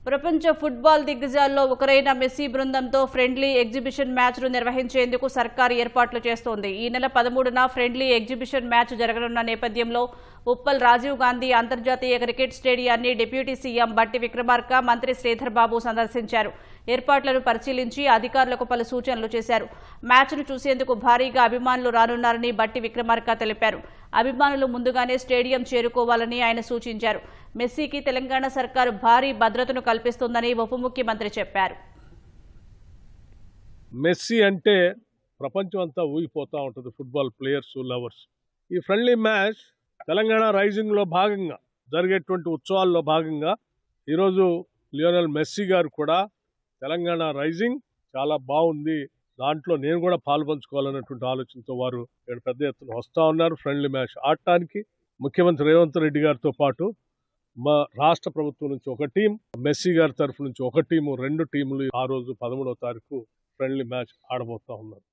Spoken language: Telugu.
ప్రపంచ ఫుట్బాల్ దిగ్గజాల్లో ఒకరైన మెస్సీ బృందంతో ఫ్రెండ్లీ ఎగ్జిబిషన్ మ్యాచ్ను నిర్వహించేందుకు సర్కారు ఏర్పాట్లు చేస్తోంది. ఈ నెల 13న ఫ్రెండ్లీ ఎగ్జిబిషన్ మ్యాచ్ జరగనున్న నేపథ్యంలో ఉప్పల్ రాజీవ్ గాంధీ అంతర్జాతీయ క్రికెట్ స్టేడియాన్ని డిప్యూటీ సీఎం బట్టి విక్రమార్క, మంత్రి శ్రీధర్ బాబు సందర్శించారు. ఏర్పాట్లను పరిశీలించి అధికారులకు పలు సూచనలు చేశారు. మ్యాచ్ను చూసేందుకు భారీగా అభిమానులు రానున్నారని బట్టి విక్రమార్క తెలిపారు. అభిమానులు ముందుగానే స్టేడియం చేరుకోవాలని ఆయన సూచించారు. మెస్సీకి తెలంగాణ సర్కారు భారీ భద్రతను కల్పిస్తుందని ఉప ముఖ్యమంత్రి చెప్పారు. మెస్సీ అంటే ప్రపంచం అంతా ఊగిపోతూ ఉంటుంది, ఫుట్బాల్ ప్లేయర్స్, లవర్స్. ఈ ఫ్రెండ్లీ మ్యాచ్ తెలంగాణ రైజింగ్లో భాగంగా జరిగేటువంటి ఉత్సవాల్లో భాగంగా ఈరోజు లియోనెల్ మెస్సీ గారు కూడా తెలంగాణ రైజింగ్ చాలా బాగుంది, దాంట్లో నేను కూడా పాల్పంచుకోవాలన్నటువంటి ఆలోచనతో వారు పెద్ద ఎత్తున వస్తూ ఉన్నారు. ఫ్రెండ్లీ మ్యాచ్ ఆడటానికి ముఖ్యమంత్రి రేవంత్ రెడ్డి గారితో పాటు మా రాష్ట్ర ప్రభుత్వం నుంచి ఒక టీం, మెస్సీ గారి తరఫు నుంచి ఒక టీము, 2 టీములు ఆ రోజు 13వ తారీఖు ఫ్రెండ్లీ మ్యాచ్ ఆడబోతా ఉన్నారు.